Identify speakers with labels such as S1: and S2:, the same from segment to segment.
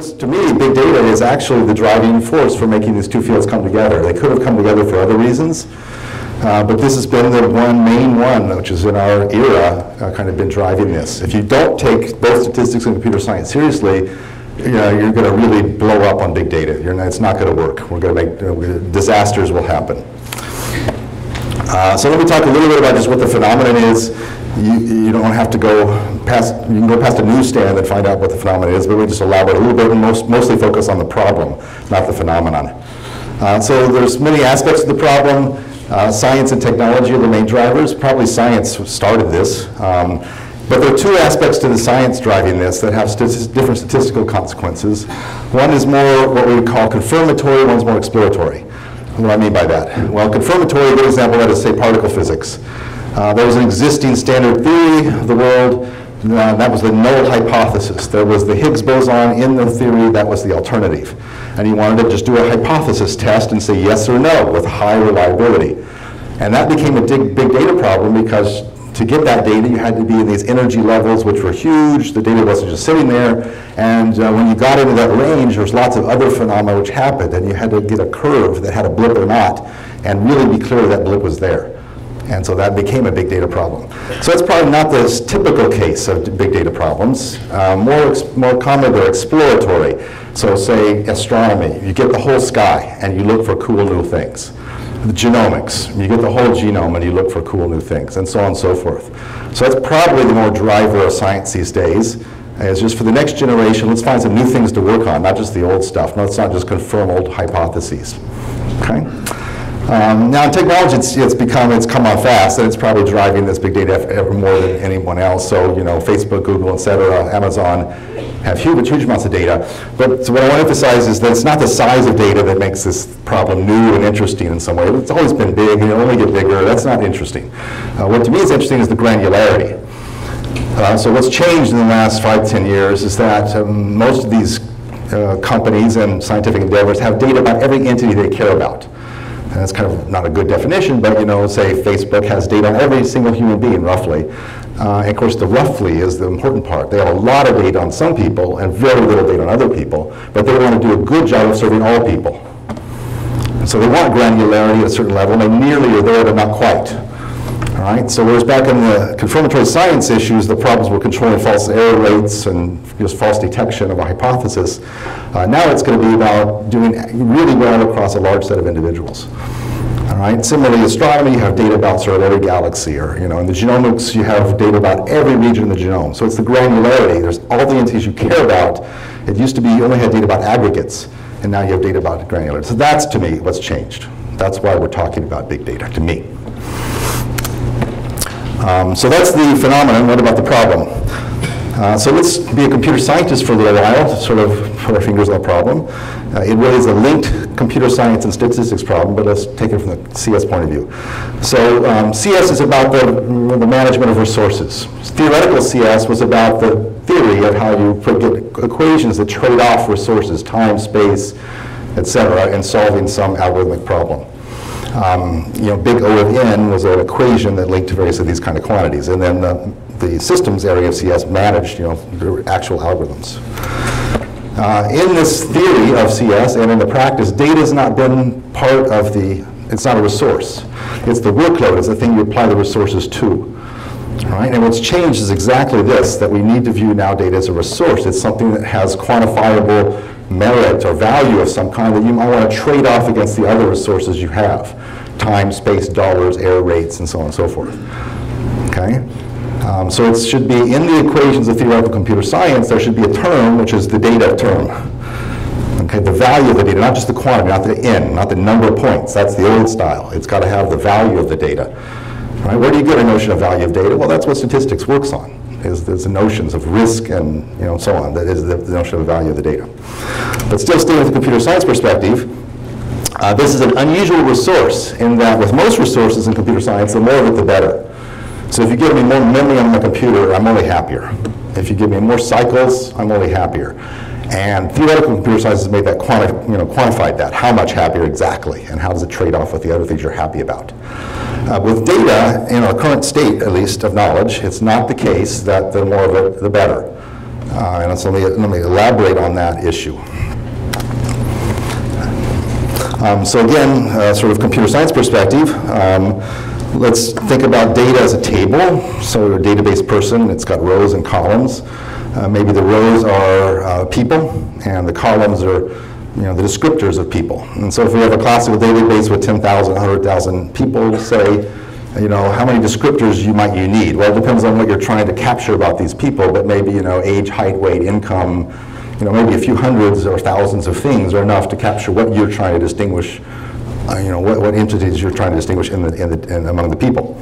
S1: To me, big data is actually the driving force for making these two fields come together. They could have come together for other reasons, but this has been the main one, which is in our era, kind of been driving this. If you don't take both statistics and computer science seriously, you're going to really blow up on big data. It's not going to work. We're going to make disasters will happen. So let me talk a little bit about just what the phenomenon is. You don't have to go past, you can go past a newsstand and find out what the phenomenon is, but we just elaborate a little bit and mostly focus on the problem, not the phenomenon. So there's many aspects of the problem. Science and technology are the main drivers. Probably science started this. But there are two aspects to the science driving this that have different statistical consequences. One is more what we would call confirmatory, one's more exploratory. What do I mean by that? Well, confirmatory, a good example of that is, say, particle physics. There was an existing standard theory of the world, that was the null hypothesis. There was the Higgs boson in the theory, that was the alternative. And you wanted to just do a hypothesis test and say yes or no with high reliability. And that became a big data problem because to get that data, you had to be in these energy levels, which were huge. The data wasn't just sitting there. And when you got into that range, there's lots of other phenomena which happened. And you had to get a curve that had a blip or not and really be clear that blip was there. And so that became a big data problem. So that's probably not the typical case of big data problems. More common, they're exploratory. So say astronomy, you get the whole sky and you look for cool new things. The genomics, you get the whole genome and you look for cool new things, and so on and so forth. So that's probably the more driver of science these days, is just for the next generation, let's find some new things to work on, not just the old stuff. No, let's not just confirm old hypotheses. Okay? Now in technology, it's come on fast, and it's probably driving this big data ever more than anyone else. So Facebook, Google, et cetera, Amazon have huge amounts of data. But so what I want to emphasize is that it's not the size of data that makes this problem new and interesting in some way. It's always been big, and it'll only get bigger. That's not interesting. What to me is interesting is the granularity. So what's changed in the last 5 to 10 years is that most of these companies and scientific endeavors have data about every entity they care about. And that's kind of not a good definition, but say Facebook has data on every single human being, roughly. And of course, the roughly is the important part. They have a lot of data on some people and very little data on other people, but they want to do a good job of serving all people. And so they want granularity at a certain level, and they nearly are there, but not quite. All right? So whereas back in the confirmatory science issues, the problems were controlling false error rates and just false detection of a hypothesis, now it's going to be about doing really well across a large set of individuals. All right. Similarly, astronomy, you have data about sort of every galaxy, or in the genomics, you have data about every region in the genome. So it's the granularity. There's all the entities you care about. It used to be you only had data about aggregates, and now you have data about granularity. So that's, to me, what's changed. That's why we're talking about big data, to me. So that's the phenomenon. What about the problem? So let's be a computer scientist for a little while to sort of put our fingers on the problem. It really is a linked computer science and statistics problem, but let's take it from the CS point of view. So CS is about the management of resources. Theoretical CS was about the theory of how you get equations that trade off resources, time, space, et cetera, in solving some algorithmic problem. Big O of n was an equation that linked to various of these kind of quantities, and then the systems area of CS managed, the actual algorithms. In this theory of CS and in the practice, data has not been part of it's not a resource. It's the workload, it's the thing you apply the resources to. Right? And what's changed is exactly this, that we need to view now data as a resource. It's something that has quantifiable merit or value of some kind that you might want to trade off against the other resources you have. Time, space, dollars, error rates, and so on and so forth. Okay? So it should be in the equations of theoretical computer science, there should be a term, which is the data term. Okay, the value of the data, not just the quantity, not the n, not the number of points. That's the old style. It's got to have the value of the data. Right? Where do you get a notion of value of data? Well, that's what statistics works on. There's the notions of risk and so on. That is the notion of the value of the data. But still staying with the computer science perspective, this is an unusual resource in that with most resources in computer science, the more of it, the better. So if you give me more memory on my computer, I'm only happier. If you give me more cycles, I'm only happier. And theoretical computer science has made that quantified that. How much happier exactly, and how does it trade off with the other things you're happy about? With data, in our current state, at least, of knowledge, it's not the case that the more of it, the better. And so let me elaborate on that issue. So again, sort of computer science perspective, let's think about data as a table. So you're a database person, it's got rows and columns. Maybe the rows are people, and the columns are the descriptors of people. And so if we have a classical database with 10,000, 100,000 people, say, how many descriptors you need? Well, it depends on what you're trying to capture about these people, but maybe, age, height, weight, income, maybe a few hundreds or thousands of things are enough to capture what you're trying to distinguish, what entities you're trying to distinguish among the people.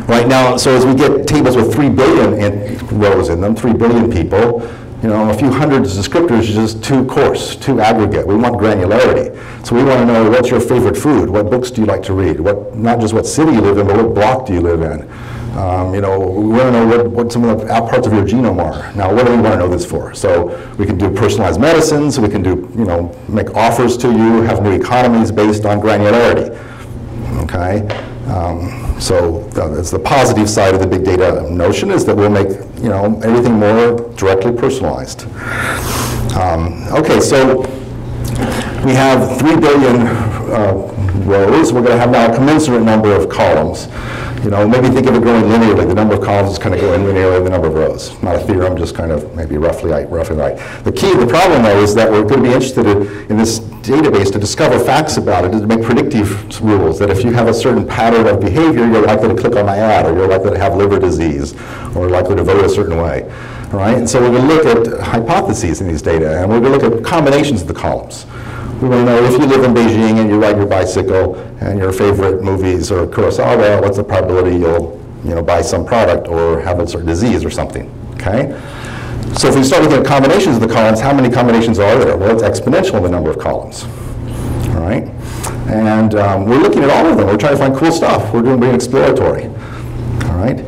S1: Right now, so as we get tables with 3 billion rows in them, 3 billion people, a few hundred descriptors is just too coarse, too aggregate. We want granularity. So we want to know, what's your favorite food? What books do you like to read? Not just what city you live in, but what block do you live in? We want to know what some of the parts of your genome are. Now, what do we want to know this for? So we can do personalized medicine, so we can do, make offers to you, have new economies based on granularity, okay? So that's the positive side of the big data notion, is that we'll make, everything more directly personalized. Okay, so we have 3 billion rows. We're going to have now a commensurate number of columns. Maybe think of it growing linearly. The number of columns is kind of going linearly with the number of rows. Not a theorem, just kind of maybe roughly right. The problem, though, is that we're going to be interested in this database to discover facts about it, to make predictive rules, that if you have a certain pattern of behavior, you're likely to click on my ad, or you're likely to have liver disease, or likely to vote a certain way. All right? And so we're going to look at hypotheses in these data, and we're going to look at combinations of the columns. We want to know, if you live in Beijing and you ride your bicycle and your favorite movies are Kurosawa, what's the probability you'll buy some product or have a certain disease or something, okay? So if we start looking at combinations of the columns, how many combinations are there? Well, it's exponential in the number of columns, all right? And we're looking at all of them. We're trying to find cool stuff. We're being exploratory, all right?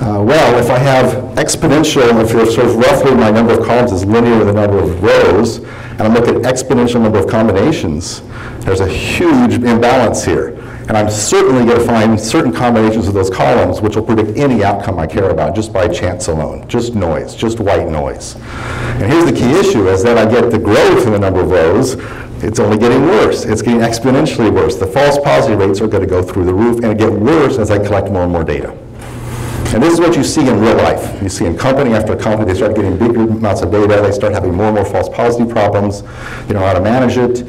S1: Well, if I have exponential, if you're sort of roughly my number of columns is linear with the number of rows, and I'm looking at exponential number of combinations, there's a huge imbalance here. And I'm certainly going to find certain combinations of those columns which will predict any outcome I care about just by chance alone, just noise, just white noise. And here's the key issue, is that I get the growth in the number of rows. It's only getting worse. It's getting exponentially worse. The false positive rates are going to go through the roof, and it get worse as I collect more and more data. And this is what you see in real life. You see in company after company, they start getting bigger amounts of data. They start having more and more false positive problems. They don't know how to manage it.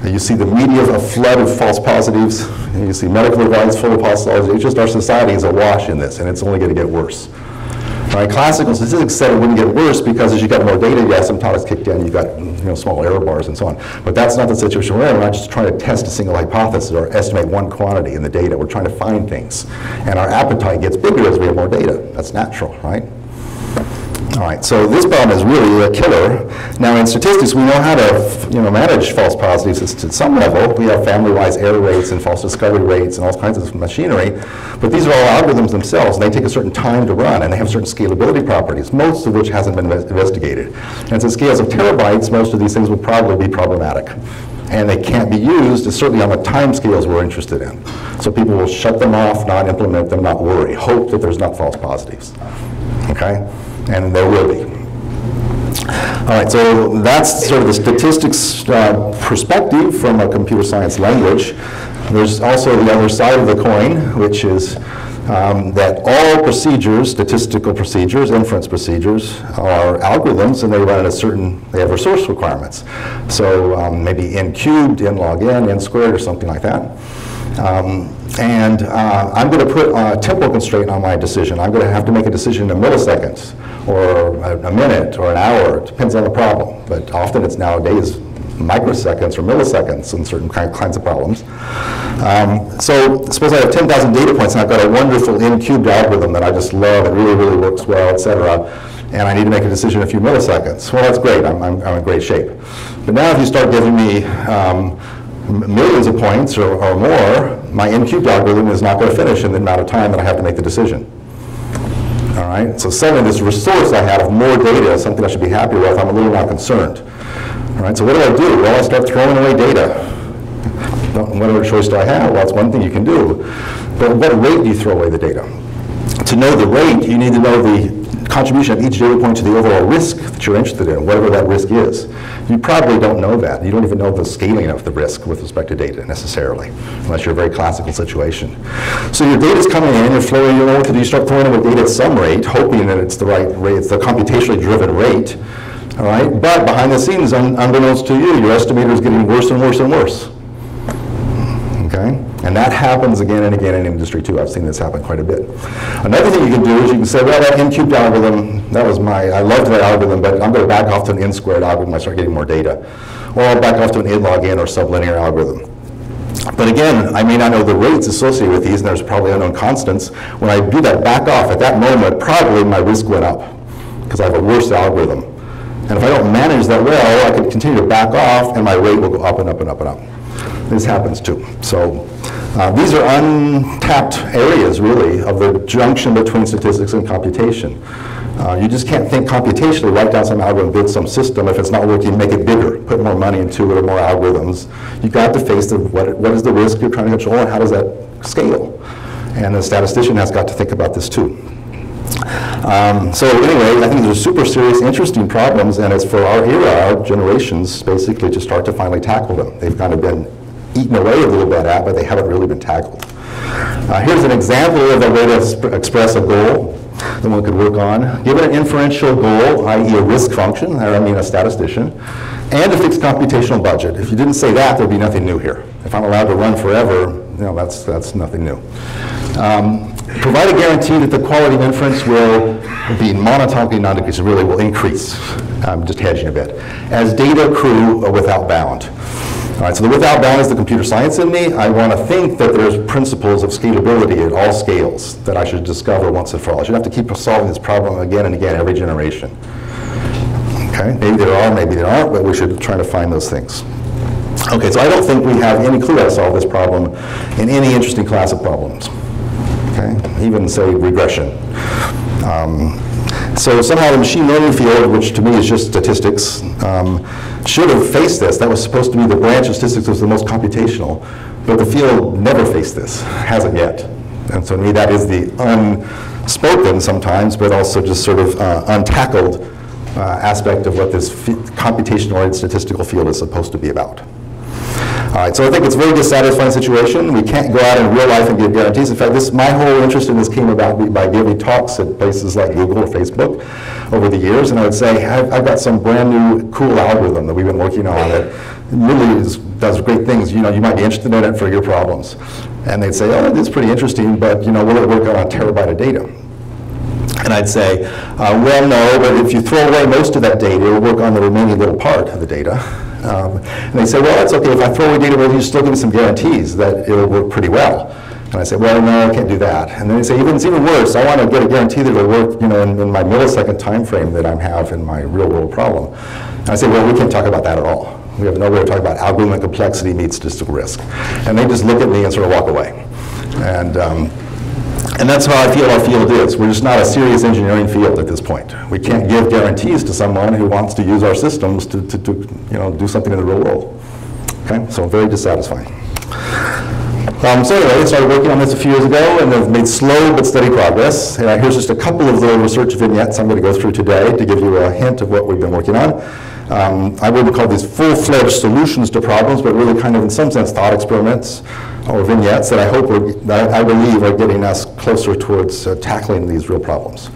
S1: You see the media, a flood of false positives. And you see medical advice full of false positives. It's just our society is awash in this, and it's only going to get worse. All right, classical statistics said it wouldn't get worse because as you got more data, you asymptotics kicked in, you got small error bars and so on. But that's not the situation we're in. We're not just trying to test a single hypothesis or estimate one quantity in the data. We're trying to find things. And our appetite gets bigger as we have more data. That's natural, right? All right, so this problem is really a killer. Now in statistics, we know how to manage false positives to some level. We have family-wise error rates and false discovery rates and all kinds of machinery. But these are all algorithms themselves, and they take a certain time to run, and they have certain scalability properties, most of which hasn't been investigated. And since scales of terabytes, most of these things will probably be problematic. And they can't be used, certainly on the time scales we're interested in. So people will shut them off, not implement them, not worry, hope that there's not false positives, okay? And there will be. All right, so that's sort of the statistics perspective from a computer science language. There's also the other side of the coin, which is that all procedures, statistical procedures, inference procedures, are algorithms, and they run at they have resource requirements. So maybe n cubed, n log n, n squared, or something like that. I'm going to put a temporal constraint on my decision. I'm going to have to make a decision in milliseconds, or a minute, or an hour. It depends on the problem. But often it's nowadays microseconds or milliseconds in certain kinds of problems. So suppose I have 10,000 data points, and I've got a wonderful n-cubed algorithm that I just love, it really, really works well, et cetera, and I need to make a decision in a few milliseconds. Well, that's great. I'm in great shape. But now if you start giving me millions of points or more, my n-cubed algorithm is not going to finish in the amount of time that I have to make the decision. All right? So suddenly this resource I have of more data is something I should be happy with. I'm a little not concerned. All right, so what do? Well, I start throwing away data. What other choice do I have? Well, that's one thing you can do. But what rate do you throw away the data? To know the rate, you need to know the contribution of each data point to the overall risk that you're interested in, whatever that risk is. You probably don't know that. You don't even know the scaling of the risk with respect to data necessarily, unless you're a very classical situation. So your data's coming in, you're flowing, you know what to do, you start throwing in the data at some rate, hoping that it's the right rate, it's the computationally driven rate, all right? But behind the scenes, unbeknownst to you, your estimator is getting worse and worse and worse. Okay? And that happens again and again in industry too. I've seen this happen quite a bit. Another thing you can do is you can say, well, that n-cubed algorithm, that was I loved that algorithm, but I'm going to back off to an n-squared algorithm when I start getting more data. Or I'll back off to an n log n or sublinear algorithm. But again, I may not know the rates associated with these, and there's probably unknown constants. When I do that back off, at that moment, probably my risk went up because I have a worse algorithm. And if I don't manage that well, I can continue to back off, and my rate will go up and up and up and up. This happens too. So these are untapped areas, really, of the junction between statistics and computation. You just can't think computationally, write down some algorithm, build some system. If it's not working, make it bigger, put more money into it or more algorithms. You've got to face what is the risk you're trying to control and how does that scale? And the statistician has got to think about this too. So anyway, I think these are super serious, interesting problems, and it's for our era, our generations, basically to start to finally tackle them. They've kind of been eaten away a little bit at, but they haven't really been tackled. Here's an example of a way to express a goal that one could work on. Given an inferential goal, i.e. a risk function, I mean a statistician, and a fixed computational budget. If you didn't say that, there'd be nothing new here. If I'm allowed to run forever, you know, that's nothing new. Provide a guarantee that the quality of inference will be monotonically non-decreasing, really will increase. I'm just hedging a bit. As data accrue without bound. All right, so the without bound is the computer science in me. I want to think that there's principles of scalability at all scales that I should discover once and for all. I should have to keep solving this problem again and again every generation. Okay, maybe there are, maybe there aren't, but we should try to find those things. Okay, so I don't think we have any clue how to solve this problem in any interesting class of problems. Okay, even say regression. So somehow the machine learning field, which to me is just statistics, should have faced this. That was supposed to be the branch of statistics that was the most computational, but the field never faced this, hasn't yet. And so to me that is the unspoken sometimes, but also just sort of untackled aspect of what this computational-oriented statistical field is supposed to be about. All right, so I think it's a very dissatisfying situation. We can't go out in real life and give guarantees. In fact, my whole interest in this came about by giving talks at places like Google or Facebook over the years, and I would say, I've got some brand new cool algorithm that we've been working on that really does great things. You know, you might be interested in it for your problems. And they'd say, oh, it's pretty interesting, but you know, will it work on a terabyte of data? And I'd say, well, no, but if you throw away most of that data, it'll work on the remaining little part of the data. And they say, well, that's okay. If I throw away data, will you still give me some guarantees that it'll work pretty well? And I say, well, no, I can't do that. And then they say, it's even worse. I want to get a guarantee that it'll work, you know, in my millisecond time frame that I have in my real-world problem. And I say, well, we can't talk about that at all. We have no way of talking about algorithmic complexity meets statistical risk. And they just look at me and sort of walk away. And that's how I feel our field is. We're just not a serious engineering field at this point. We can't give guarantees to someone who wants to use our systems to you know, do something in the real world. Okay, so very dissatisfying. So anyway, I started working on this a few years ago, and I've made slow but steady progress. Here's just a couple of little research vignettes I'm going to go through today to give you a hint of what we've been working on. I wouldn't call these full-fledged solutions to problems, but really kind of in some sense thought experiments or vignettes that I believe are getting us closer towards tackling these real problems.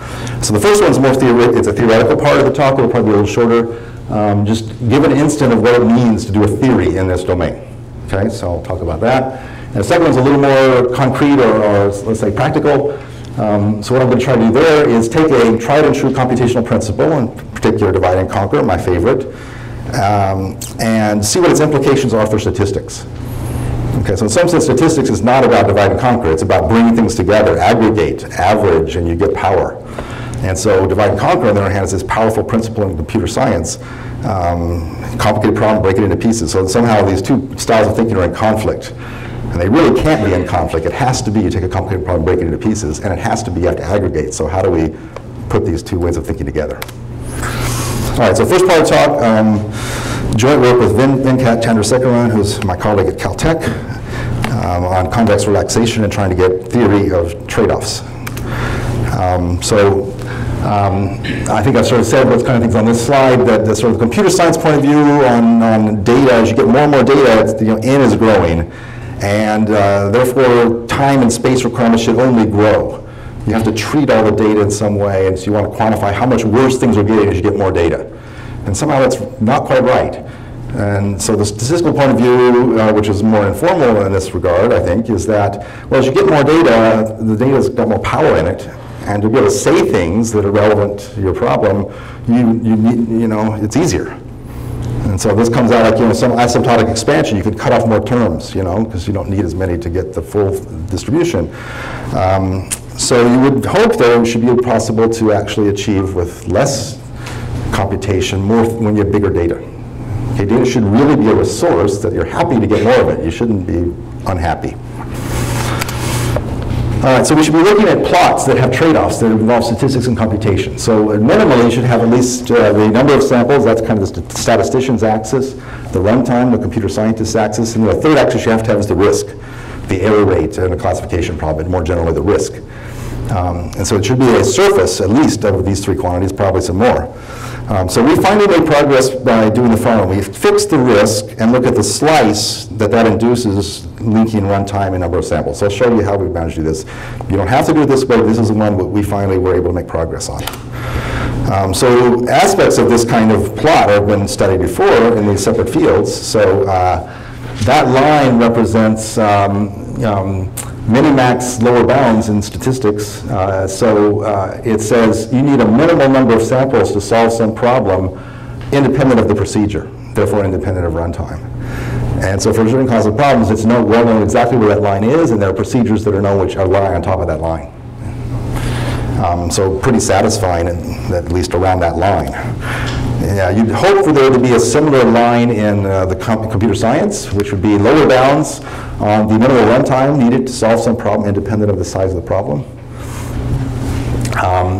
S1: So the first one's more it's a theoretical part of the talk. It'll probably be a little shorter. Just give an instant of what it means to do a theory in this domain. Okay, so I'll talk about that. And the second one's a little more concrete or let's say practical. So what I'm going to try to do there is take a tried and true computational principle, in particular divide and conquer, my favorite, and see what its implications are for statistics. Okay, so in some sense, statistics is not about divide and conquer. It's about bringing things together, aggregate, average, and you get power. And so divide and conquer, on the other hand, is this powerful principle in computer science. Complicated problem, break it into pieces. So somehow these two styles of thinking are in conflict. And they really can't be in conflict. It has to be you take a complicated problem, break it into pieces, and it has to be you have to aggregate. So how do we put these two ways of thinking together? All right, so first part of the talk, joint work with Venkat Chandrasekaran, who's my colleague at Caltech, on convex relaxation and trying to get theory of trade-offs. I think I've sort of said those kind of things on this slide, that the sort of computer science point of view on data, as you get more and more data, it's, N is growing. And therefore, time and space requirements should only grow. You have to treat all the data in some way, and so you want to quantify how much worse things are getting as you get more data. And somehow that's not quite right. And so the statistical point of view, which is more informal in this regard, I think, is that, well, as you get more data, the data's got more power in it. And to be able to say things that are relevant to your problem, it's easier. And so this comes out like, some asymptotic expansion. You could cut off more terms, because you don't need as many to get the full distribution. So you would hope that it should be possible to actually achieve with less computation more when you have bigger data. Okay, data should really be a resource that you're happy to get more of it. You shouldn't be unhappy. All right, so we should be looking at plots that have trade-offs that involve statistics and computation. So minimally, you should have at least the number of samples. That's kind of the statistician's axis, the runtime, the computer scientist's axis, and the third axis you have to have is the risk, the error rate, and the classification problem, and more generally the risk. And so it should be a surface, at least, of these three quantities, probably some more. So we finally made progress by doing the following. We fixed the risk and look at the slice that induces linking runtime and number of samples. So I'll show you how we managed to do this. You don't have to do it this way. This is the one that we finally were able to make progress on. So aspects of this kind of plot have been studied before in these separate fields. So that line represents minimax lower bounds in statistics. It says you need a minimal number of samples to solve some problem independent of the procedure, therefore independent of runtime. And so for certain kinds of problems, it's well known exactly where that line is, and there are procedures that are known which are lying on top of that line. So pretty satisfying, at least around that line. Yeah, you'd hope for there to be a similar line in the computer science, which would be lower bounds on the minimal runtime needed to solve some problem independent of the size of the problem.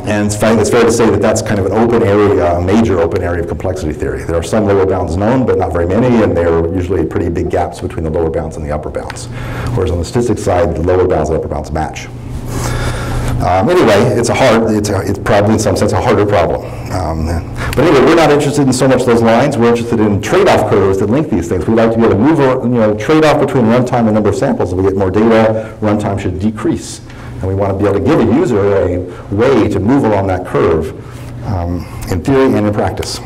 S1: And it's fair to say that that's kind of an open area, a major open area of complexity theory. There are some lower bounds known, but not very many, and there are usually pretty big gaps between the lower bounds and the upper bounds. Whereas on the statistics side, the lower bounds and upper bounds match. Anyway, it's probably in some sense a harder problem. But anyway, we're not interested in so much those lines. We're interested in trade-off curves that link these things. We'd like to be able to move, trade-off between runtime and number of samples. If we get more data, runtime should decrease. And we want to be able to give a user a way to move along that curve in theory and in practice.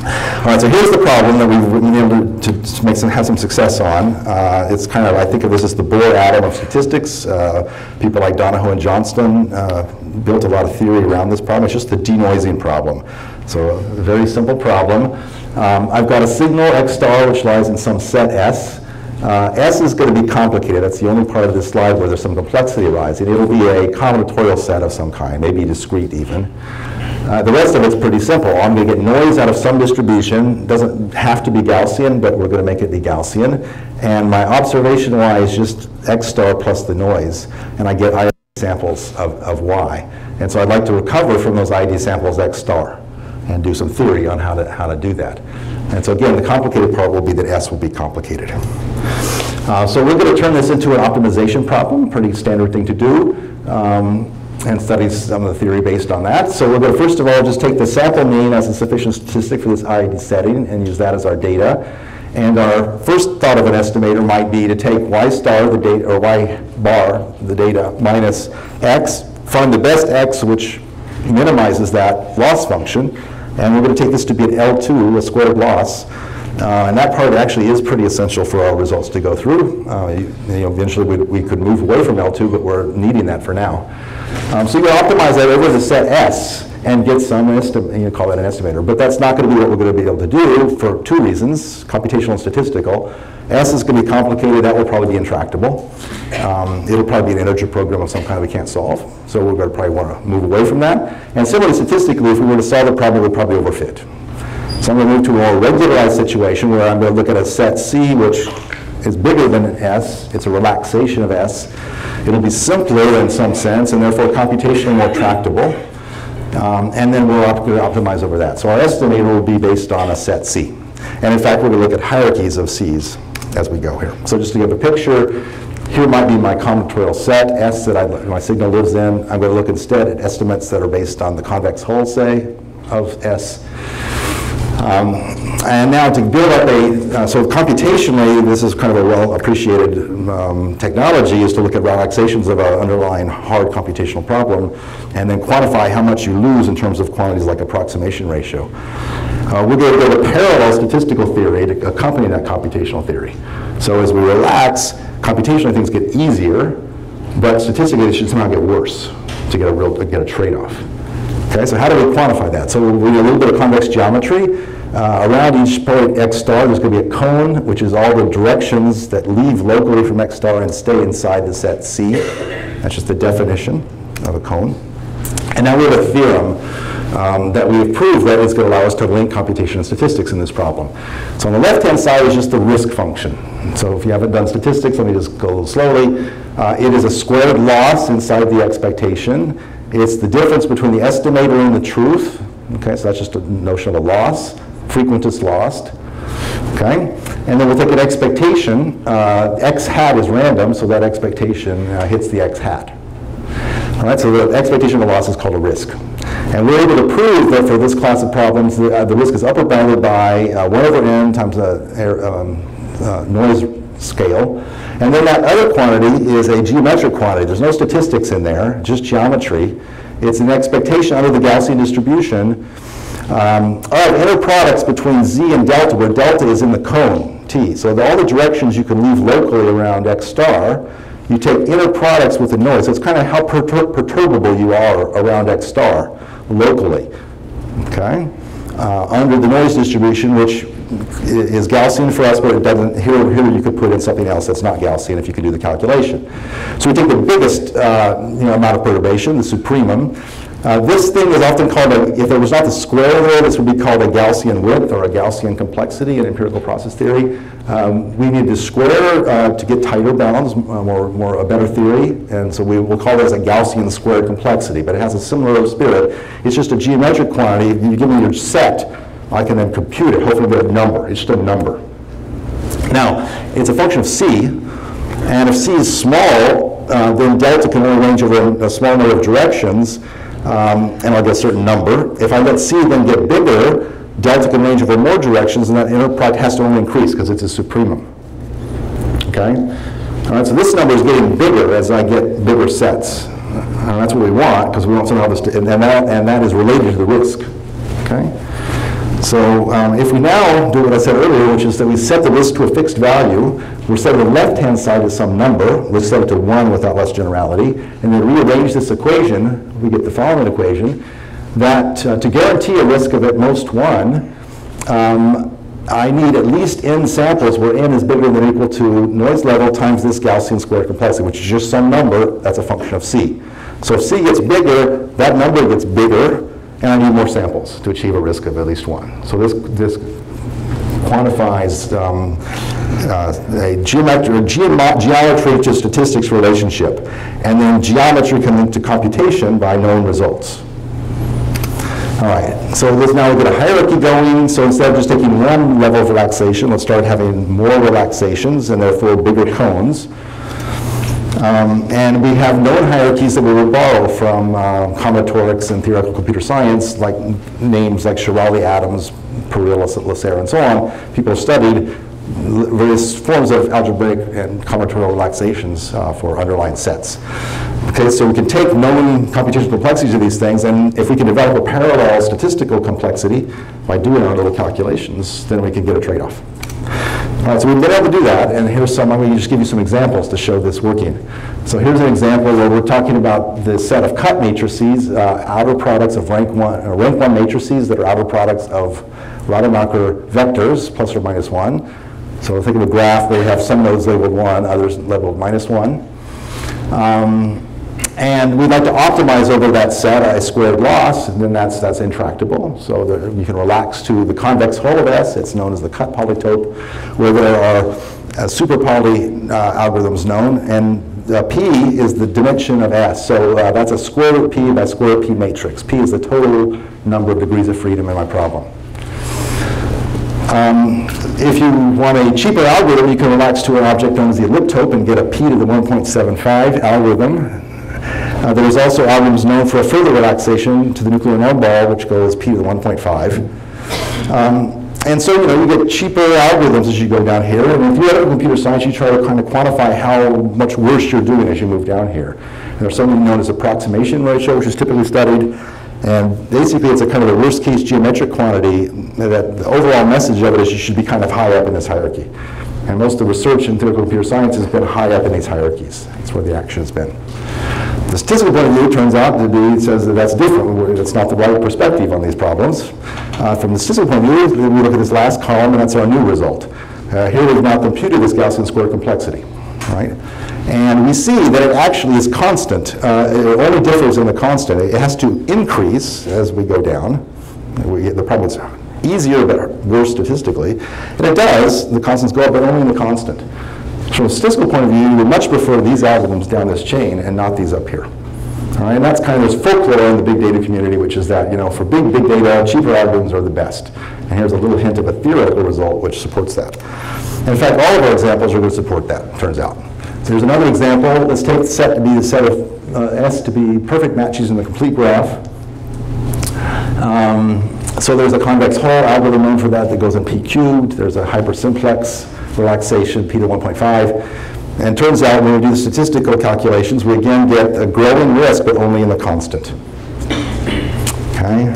S1: All right, so here's the problem that we've been able to have some success on. It's kind of, I think of this as the Bohr atom of statistics. People like Donahoe and Johnston built a lot of theory around this problem. It's just the denoising problem. So a very simple problem. I've got a signal x star which lies in some set S. S is going to be complicated. That's the only part of this slide where there's some complexity arising. It'll be a combinatorial set of some kind, maybe discrete even. The rest of it's pretty simple. I'm going to get noise out of some distribution. It doesn't have to be Gaussian, but we're going to make it be Gaussian. And my observation Y is just x star plus the noise. And I get ID samples of Y. And so I'd like to recover from those ID samples x star and do some theory on how to do that. And so again, the complicated part will be that S will be complicated. So we're going to turn this into an optimization problem, pretty standard thing to do, and study some of the theory based on that. So we're going to first of all just take the sample mean as a sufficient statistic for this IID setting and use that as our data. And our first thought of an estimator might be to take Y star, the data, or Y bar, the data, minus X, find the best X which minimizes that loss function. And we're going to take this to be an L2, a squared loss. And that part actually is pretty essential for our results to go through. Eventually we could move away from L2, but we're needing that for now. So you can optimize that over the set S and get some call that an estimator. But that's not going to be what we're going to be able to do for two reasons, computational and statistical. S is going to be complicated. That will probably be intractable. It'll probably be an integer program of some kind we can't solve. So we're going to probably want to move away from that. And similarly, statistically, if we were to solve the problem, it would probably overfit. So I'm going to move to a more regularized situation where I'm going to look at a set C, which is bigger than an S. It's a relaxation of S. It'll be simpler in some sense, and therefore computationally more tractable. And then we'll optimize over that. So our estimator will be based on a set C. And in fact, we're going to look at hierarchies of Cs as we go here. So just to give a picture, Here might be my combinatorial set, S, that my signal lives in. I'm going to look instead at estimates that are based on the convex hull, say, of S. And now to build up so computationally, this is kind of a well-appreciated technology, is to look at relaxations of an underlying hard computational problem and then quantify how much you lose in terms of quantities like approximation ratio. We're going to build a parallel statistical theory to accompany that computational theory. So as we relax, computationally things get easier, but statistically it should somehow get worse to get a trade-off. Okay, so how do we quantify that? So we do a little bit of convex geometry. Around each point x star, there's going to be a cone, which is all the directions that leave locally from x star and stay inside the set C. That's just the definition of a cone. And now we have a theorem that we've proved that it's going to allow us to link computation and statistics in this problem. So on the left-hand side is just the risk function. So if you haven't done statistics, let me just go a little slowly. It is a squared loss inside the expectation. It's the difference between the estimator and the truth. Okay, so that's just a notion of a loss. Frequentist lost. Okay, and then we'll take an expectation. X hat is random, so that expectation hits the X hat. All right, so the expectation of a loss is called a risk. And we're able to prove that for this class of problems, the risk is upper bounded by 1 over n times the noise scale. And then that other quantity is a geometric quantity. There's no statistics in there, just geometry. It's an expectation under the Gaussian distribution of inner products between z and delta, where delta is in the cone, t. So all the directions you can leave locally around x star, you take inner products with the noise. So it's kind of how perturbable you are around x star locally, okay? Under the noise distribution, which is Gaussian for us, but it doesn't, here you could put in something else that's not Gaussian if you could do the calculation. So we take the biggest amount of perturbation, the supremum. This thing is often called, if it was not the square there, this would be called a Gaussian width or a Gaussian complexity in empirical process theory. We need to square to get tighter bounds, a better theory, and so we'll call this a Gaussian squared complexity, but it has a similar spirit. It's just a geometric quantity. If you give me your set, I can then compute it, hopefully get a number. It's just a number. Now, it's a function of c, and if c is small, then delta can only range over a small number of directions, and I'll get a certain number. If I let c then get bigger, delta can range over more directions, and that inner product has to only increase because it's a supremum. Okay? All right, so this number is getting bigger as I get bigger sets. And that's what we want, because we want somehow this to, and that is related to the risk. Okay? So if we now do what I said earlier, which is that we set the risk to a fixed value, we're setting the left-hand side to some number, we'll set it to 1 without less generality, and then rearrange this equation, we get the following equation, that to guarantee a risk of at most 1, I need at least n samples where n is bigger than or equal to noise level times this Gaussian squared complexity, which is just some number that's a function of c. So if c gets bigger, that number gets bigger, and I need more samples to achieve a risk of at least 1. So this quantifies a geometry to statistics relationship, and then geometry can link to computation by known results. All right, so now we get a hierarchy going. So instead of just taking one level of relaxation, let's start having more relaxations and therefore bigger cones. And we have known hierarchies that we will borrow from combinatorics and theoretical computer science, like names like Shirali, Adams, Peril, Lasserre, and so on. People have studied various forms of algebraic and combinatorial relaxations for underlying sets. Okay, so we can take known computational complexities of these things, and if we can develop a parallel statistical complexity by doing our little calculations, then we can get a trade-off. All right, so we've been able to do that, and here's some, I'm going to just give you some examples to show this working. So here's an example where we're talking about the set of cut matrices, outer products of rank 1 matrices that are outer products of Rademacher vectors, plus or minus 1. So think of a graph where we have some nodes labeled 1, others labeled minus 1. And we'd like to optimize over that set a squared loss, and then that's intractable. So you can relax to the convex hull of S. It's known as the cut polytope, where there are super poly algorithms known, and P is the dimension of S. So that's a square root P by square root P matrix. P is the total number of degrees of freedom in my problem. If you want a cheaper algorithm, you can relax to an object known as the elliptope and get a p to the 1.75 algorithm. There's also algorithms known for a further relaxation to the nuclear nullball, which goes p to the 1.5. And so, you get cheaper algorithms as you go down here. And if you have computer science, you try to kind of quantify how much worse you're doing as you move down here. There's something known as approximation ratio, which is typically studied. And basically, it's a kind of a worst-case geometric quantity that the overall message of it is you should be kind of high up in this hierarchy. And most of the research in theoretical computer science has been high up in these hierarchies. That's where the action has been. The statistical point of view turns out to be, says that that's different. It's not the right perspective on these problems. From the statistical point of view, we look at this last column, and that's our new result. Here we've now computed this Gaussian square complexity, right? And we see that it actually is constant. It only differs in the constant. It has to increase as we go down. The problem is easier but worse statistically. And it does. The constants go up, but only in the constant. From a statistical point of view, you would much prefer these algorithms down this chain and not these up here. All right, and that's kind of this folklore in the big data community, which is that, for big data, cheaper algorithms are the best. And here's a little hint of a theoretical result which supports that. And in fact, all of our examples are going to support that, turns out. So here's another example. Let's take the set to be the set of S to be perfect matches in the complete graph. So there's a convex Hall algorithm known for that goes in p cubed. There's a hypersimplex relaxation, p to 1.5. And it turns out when we do the statistical calculations, we again get a growing risk, but only in the constant. Okay.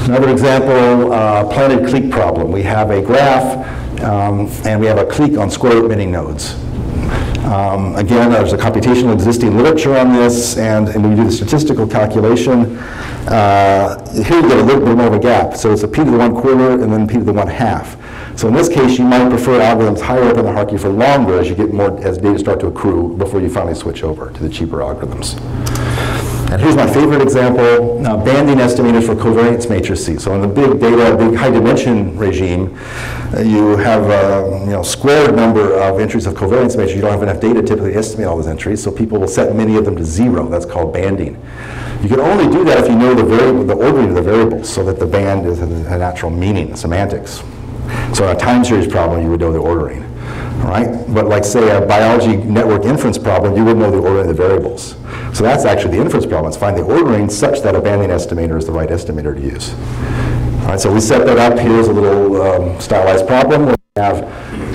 S1: Another example, planted clique problem. We have a graph, and we have a clique on square root many nodes. Again, there's a computational existing literature on this, and when we do the statistical calculation, here you get a little bit more of a gap. So it's a p to the 1/4 and then p to the 1/2. So in this case, you might prefer algorithms higher up in the hierarchy for longer as you get more, as data start to accrue before you finally switch over to the cheaper algorithms. And here's my favorite example, banding estimators for covariance matrices. So in the big data, big high dimension regime, you have a squared number of entries of covariance matrices. You don't have enough data typically to estimate all those entries, so people will set many of them to 0. That's called banding. You can only do that if you know the ordering of the variables, so that the band is a natural meaning, semantics. So in a time series problem, you would know the ordering, all right? But like, say, a biology network inference problem, you wouldn't know the ordering of the variables. So that's actually the inference problem. It's find the ordering such that a banding estimator is the right estimator to use. All right, so we set that up. Here's a little stylized problem. We have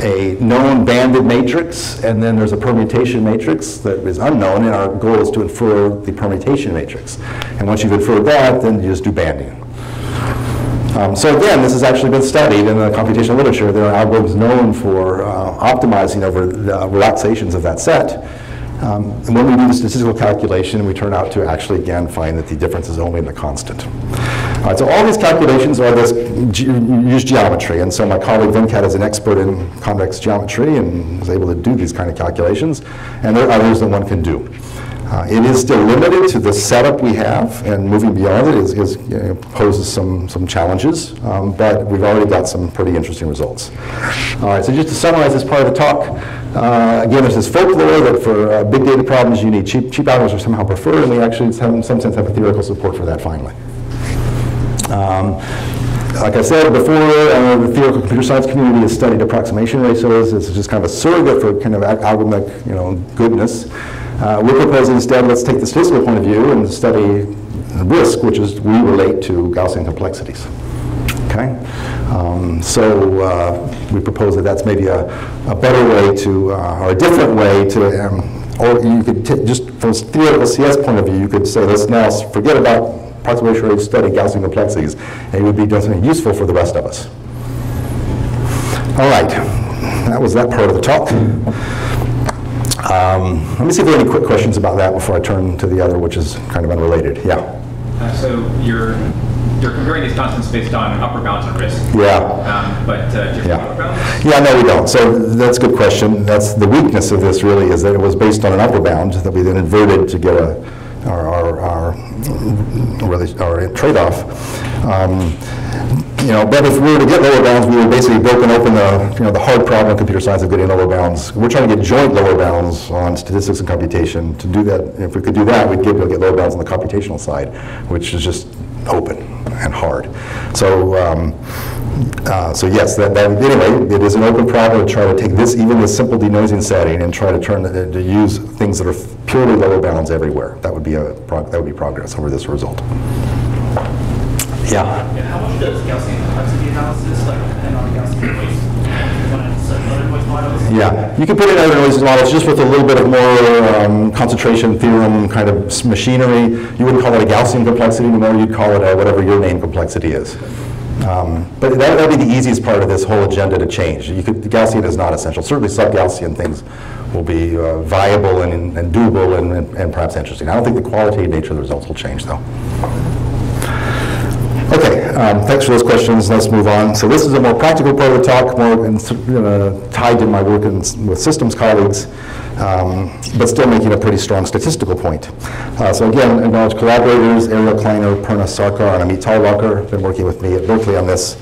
S1: a known banded matrix, and then there's a permutation matrix that is unknown, and our goal is to infer the permutation matrix. And once you've inferred that, then you just do banding. So again, this has actually been studied in the computational literature. There are algorithms known for optimizing over the relaxations of that set. And when we do the statistical calculation, we turn out to actually, again, find that the difference is only in the constant. All right, so all these calculations are use geometry. And so my colleague Venkat is an expert in convex geometry and is able to do these kind of calculations. And there are others that one can do. It is still limited to the setup we have, and moving beyond it poses some challenges, but we've already got some pretty interesting results. All right, so just to summarize this part of the talk, again, there's this folklore that for big data problems you need cheap algorithms are somehow preferred, and we actually, in some sense, have a theoretical support for that finally. Like I said before, the theoretical computer science community has studied approximation ratios. It's just kind of a surrogate for kind of algorithmic, goodness. We're proposing instead, let's take the statistical point of view and study risk, which is we relate to Gaussian complexities. Okay, so we propose that that's maybe a better way to, or a different way to, or you could just from a theoretical CS point of view, you could say let's now forget about approximation ratios, study Gaussian complexities, and it would be doing something useful for the rest of us. All right, that was that part of the talk. Let me see if there are any quick questions about that before I turn to the other, which is kind of unrelated. Yeah?
S2: So you're comparing these constants based on upper bounds and risk.
S1: Yeah.
S2: But different upper bounds?
S1: Yeah, no, we don't. So that's a good question. That's the weakness of this really, is that it was based on an upper bound that we then inverted to get our trade-off. But if we were to get lower bounds, we would basically broken open the hard problem in computer science of getting lower bounds. We're trying to get joint lower bounds on statistics and computation. To do that, if we could do that, we'd be able to get lower bounds on the computational side, which is just open and hard. So So yes, anyway, it is an open problem to try to take this, even this simple denoising setting, and try to turn it to use things that are purely lower bounds everywhere. That would be progress over this result. Yeah.
S3: How much does Gaussian complexity analysis depend on Gaussian noise?
S1: Yeah, you can put in other noise models just with a little bit of more concentration theorem kind of machinery. You wouldn't call it a Gaussian complexity anymore. You'd call it whatever your name complexity is. But that would be the easiest part of this whole agenda to change. Gaussian is not essential. Certainly sub-Gaussian things will be viable and doable and perhaps interesting. I don't think the qualitative nature of the results will change, though. Okay, thanks for those questions. Let's move on. So this is a more practical part of the talk, more tied to my work with systems colleagues, but still making a pretty strong statistical point. So again, acknowledge collaborators, Ariel Kleiner, Perna Sarkar, and Amit Talwalkar have been working with me at Berkeley on this.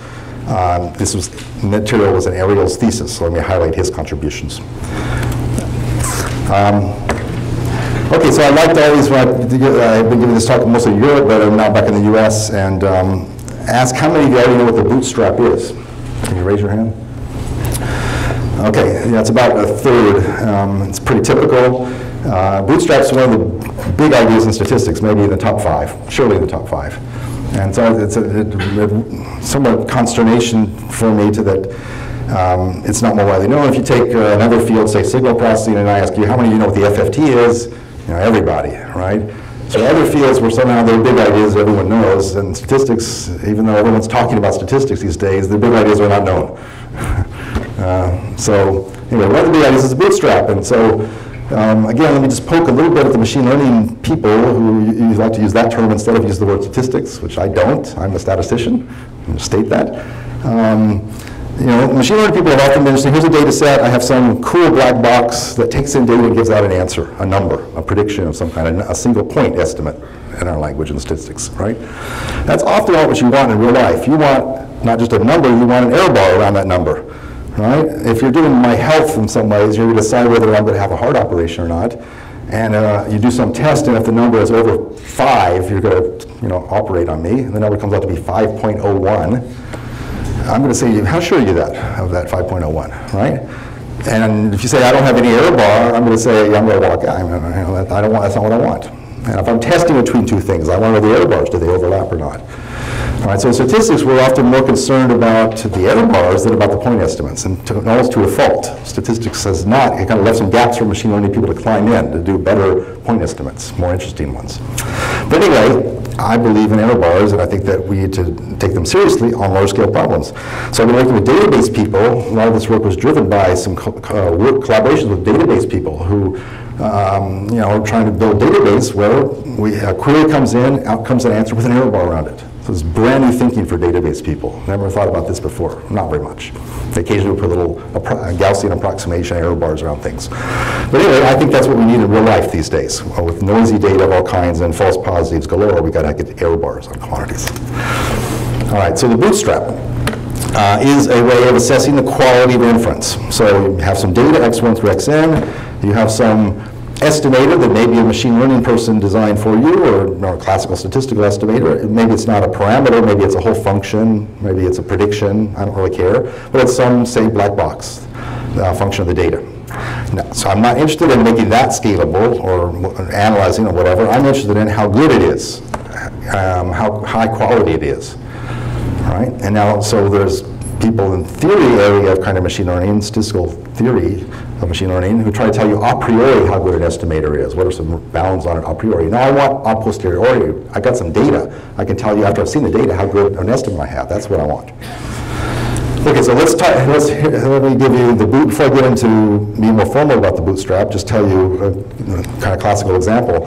S1: Material was an Ariel's thesis, so let me highlight his contributions. Okay, so I liked all these. I've been giving this talk mostly in Europe, but I'm now back in the US, and ask how many of you already know what the bootstrap is? Can you raise your hand? Okay, yeah, it's about a third. It's pretty typical. Bootstrap's one of the big ideas in statistics, maybe in the top 5, surely in the top 5. And so it's somewhat consternation for me to that it's not more widely known. If you take another field, say signal processing, and I ask you, how many of you know what the FFT is? Everybody, right? So other fields where somehow they're big ideas everyone knows, and statistics, even though everyone's talking about statistics these days, the big ideas are not known. So anyway, one of the big ideas is the bootstrap, and so again, let me just poke a little bit at the machine learning people who like to use that term instead of use the word statistics, which I don't. I'm a statistician. I'm going to state that. Machine learning people have often been saying, here's a data set, I have some cool black box that takes in data and gives out an answer, a number, a prediction of some kind, a single point estimate in our language in statistics, right? That's often not what you want in real life. You want not just a number, you want an error bar around that number, right? If you're doing my health in some ways, you're going to decide whether I'm going to have a heart operation or not, and you do some test, and if the number is over 5, you're going to operate on me, and the number comes out to be 5.01. I'm going to say, how sure are you of that 5.01, right? And if you say, I don't have any error bar, I'm going to say, I'm going to walk out. That's not what I want. And if I'm testing between two things, I want to know the error bars, do they overlap or not? All right, so in statistics, we're often more concerned about the error bars than about the point estimates, and almost to a fault. Statistics has not, it kind of left some gaps for machine learning people to climb in to do better point estimates, more interesting ones. But anyway, I believe in error bars, and I think that we need to take them seriously on large scale problems. So I've been working with database people. A lot of this work was driven by some collaborations with database people who are trying to build a database where a query comes in, out comes an answer with an error bar around it. So it's brand new thinking for database people. Never thought about this before, not very much. They occasionally put a little Gaussian approximation error bars around things. But anyway, I think that's what we need in real life these days. With noisy data of all kinds and false positives galore, we got to get error bars on quantities. All right, so the bootstrap is a way of assessing the quality of inference. So you have some data, x1 through xn. You have some estimator that maybe a machine learning person designed for you, or a classical statistical estimator. Maybe it's not a parameter, maybe it's a whole function, maybe it's a prediction, I don't really care. But it's some, say, black box function of the data. Now, so I'm not interested in making that scalable or analyzing or whatever. I'm interested in how good it is, how high quality it is. All right? And now, so there's people in theory area of kind of machine learning, statistical theory of machine learning, who try to tell you a priori how good an estimator is. What are some bounds on it a priori? Now I want a posteriori. I got some data. I can tell you after I've seen the data how good an estimate I have. That's what I want. Okay, so let me give you the boot, before I get into being more formal about the bootstrap, just tell you a kind of classical example.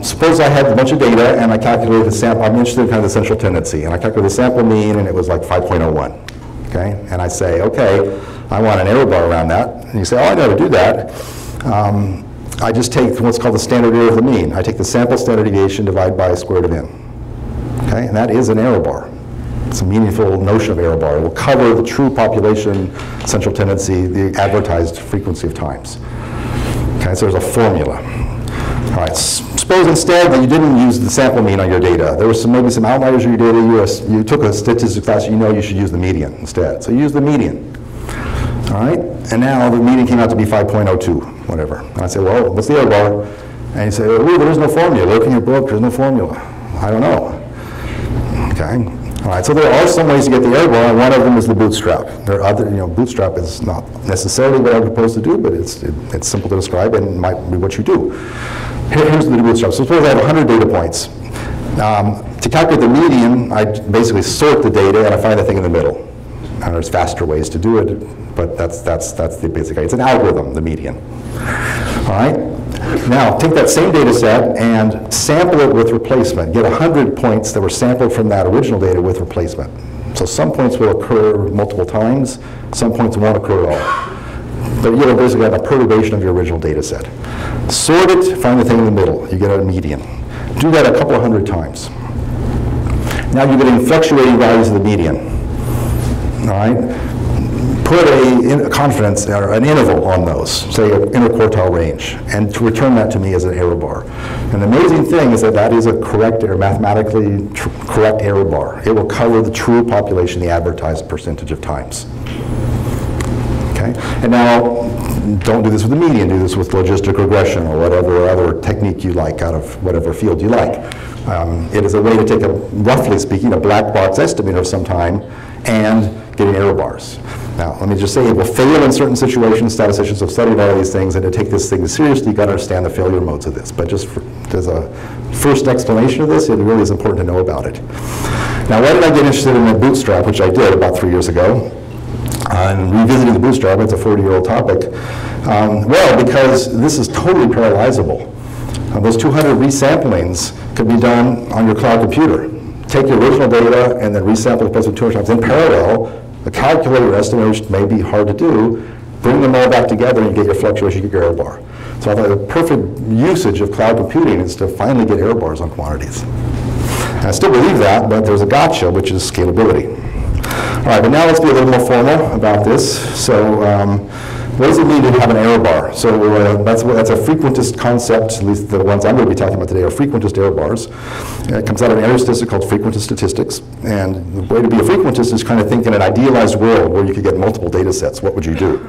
S1: Suppose I had a bunch of data and I calculated the sample, I'm interested in kind of the central tendency, and I calculated the sample mean and it was like 5.01. Okay, and I say, okay, I want an error bar around that. And you say, oh, I know how to do that. I just take what's called the standard error of the mean. I take the sample standard deviation divided by square root of n. Okay, and that is an error bar. It's a meaningful notion of error bar. It will cover the true population central tendency, the advertised frequency of times. Okay, so there's a formula. All right, Suppose instead that you didn't use the sample mean on your data. There were maybe some outliers in your data. You took a statistics class, you know you should use the median instead. So you use the median. All right? And now the median came out to be 5.02, whatever. And I say, well, what's the error bar? And you say, oh, there is no formula. Look in your book, there's no formula. I don't know. Okay? All right, so there are some ways to get the error bar, and one of them is the bootstrap. There are other, bootstrap is not necessarily what I would propose to do, but it's simple to describe and it might be what you do. Here's the bootstrap. So suppose I have 100 data points. To calculate the median, I basically sort the data and I find the thing in the middle. And there's faster ways to do it, but that's the basic idea. It's an algorithm, the median. All right? Now, take that same data set and sample it with replacement. Get 100 points that were sampled from that original data with replacement. So some points will occur multiple times, some points won't occur at all. But you'll basically have a perturbation of your original data set. Sort it, find the thing in the middle. You get a median. Do that a couple of hundred times. Now you're getting fluctuating values of the median. All right? Put a confidence or an interval on those, say an interquartile range, and to return that to me as an error bar. And the amazing thing is that that is a correct or mathematically correct error bar. It will cover the true population, the advertised percentage of times. Okay? And now, don't do this with the median, do this with logistic regression or whatever other technique you like out of whatever field you like. It is a way to take, roughly speaking, a black box estimator of some time and getting error bars. Now, let me just say it will fail in certain situations. Statisticians have studied all of these things, and to take this thing seriously, you've got to understand the failure modes of this. But just as a first explanation of this, it really is important to know about it. Now, why did I get interested in the bootstrap, which I did about 3 years ago? And revisiting the bootstrap, it's a 40-year-old topic. Well, because this is totally parallelizable. Those 200 resamplings could be done on your cloud computer. Take your original data and then resample the 200 times in parallel. The calculator estimator may be hard to do. Bring them all back together and you get your fluctuation, you get your error bar. So I thought the perfect usage of cloud computing is to finally get error bars on quantities. And I still believe that, but there's a gotcha, which is scalability. All right, but now let's be a little more formal about this. So what does it mean to have an error bar? So that's a frequentist concept, at least the ones I'm going to be talking about today are frequentist error bars. It comes out of an area statistic called frequentist statistics. And the way to be a frequentist is kind of think in an idealized world where you could get multiple data sets. What would you do?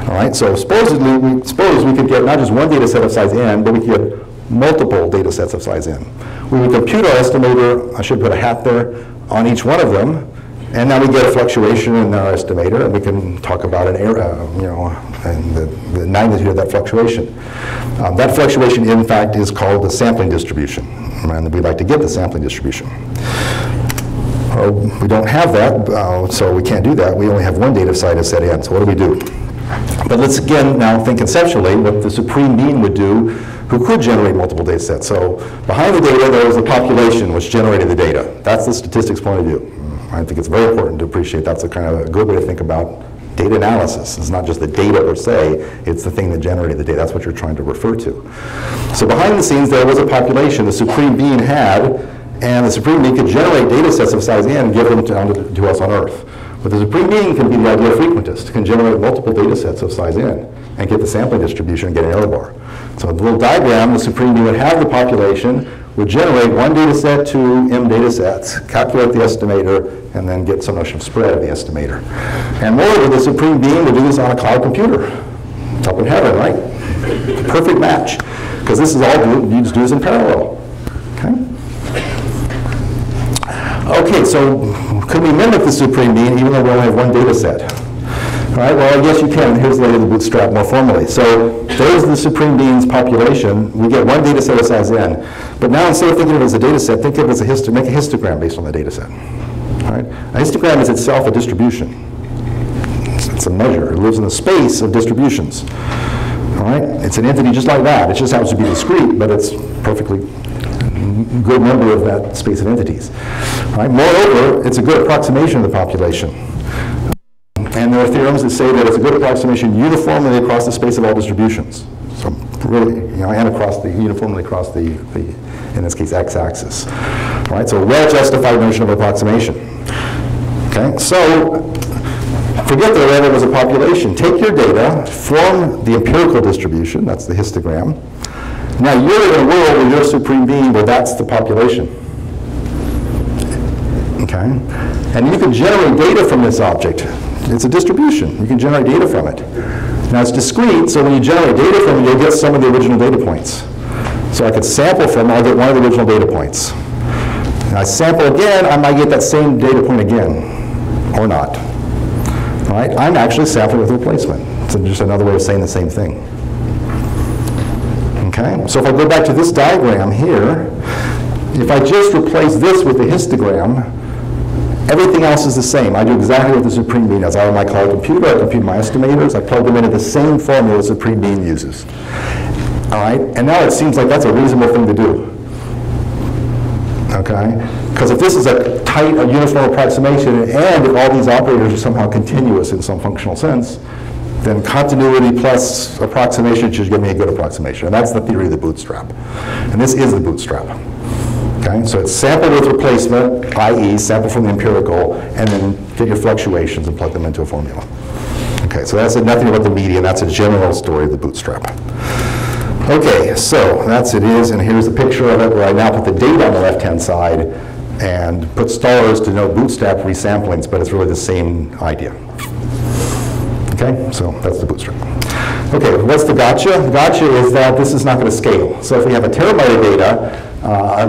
S1: All right, so suppose we could get not just one data set of size n, but we could get multiple data sets of size n. We would compute our estimator, I should put a hat there, on each one of them. And now we get a fluctuation in our estimator, and we can talk about an error, and the magnitude of that fluctuation. That fluctuation, in fact, is called the sampling distribution, and we'd like to get the sampling distribution. We don't have that, so we can't do that. We only have one data set n, so what do? But let's again now think conceptually what the supreme mean would do who could generate multiple data sets. So behind the data, there was a population which generated the data. That's the statistics point of view. I think it's very important to appreciate that's a kind of a good way to think about data analysis. It's not just the data per se, it's the thing that generated the data. That's what you're trying to refer to. So behind the scenes, there was a population the supreme being had, and the supreme being could generate data sets of size n and give them to us on Earth. But the supreme being can be the ideal frequentist, can generate multiple data sets of size n and get the sampling distribution and get an error bar. So in the little diagram, the supreme being would have the population, would generate one data set to m data sets, calculate the estimator, and then get some notion of spread of the estimator. And moreover, the supreme being would do this on a cloud computer. It's up in heaven, right? Perfect match. Because this is all you just do this in parallel. Okay? Okay, so could we mimic the supreme being even though we only have one data set? All right, well, yes, you can. Here's the way of the bootstrap more formally. So there's the supreme being's population. We get one data set of size n. But now instead of thinking of it as a data set, think of it as make a histogram based on the data set. All right? A histogram is itself a distribution. It's a measure. It lives in the space of distributions. All right? It's an entity just like that. It just happens to be discrete, but it's perfectly good member of that space of entities. All right? Moreover, it's a good approximation of the population. And there are theorems that say that it's a good approximation uniformly across the space of all distributions. So really, and across uniformly across the in this case, x-axis. All right, so a well-justified notion of approximation. Okay, so forget that there was a population. Take your data, form the empirical distribution, that's the histogram, Now, you're in a world where you're supreme being, where that's the population. Okay? And you can generate data from this object. It's a distribution. You can generate data from it. Now, it's discrete, so when you generate data from it, you'll get some of the original data points. So I could sample from it, I'll get one of the original data points. And I sample again, I might get that same data point again, or not. All right? I'm actually sampling with replacement. It's just another way of saying the same thing. Okay? So if I go back to this diagram here, if I just replace this with the histogram, everything else is the same. I do exactly what the supreme being does. I might call a computer, I compute my estimators, I plug them into the same formula the supreme being uses. All right? And now it seems like that's a reasonable thing to do. Okay? Because if this is a tight, a uniform approximation, and if all these operators are somehow continuous in some functional sense, then continuity plus approximation should give me a good approximation. And that's the theory of the bootstrap. And this is the bootstrap. Okay? So it's sample with replacement, i.e. sample from the empirical, and then get your fluctuations and plug them into a formula. Okay, so that's nothing about the median. That's a general story of the bootstrap. Okay, so that's it is, and here's a picture of it where I now put the data on the left-hand side and put stars to denote bootstrap resamplings, but it's really the same idea. Okay, so that's the bootstrap. Okay, what's the gotcha? The gotcha is that this is not going to scale. So if we have a terabyte of data,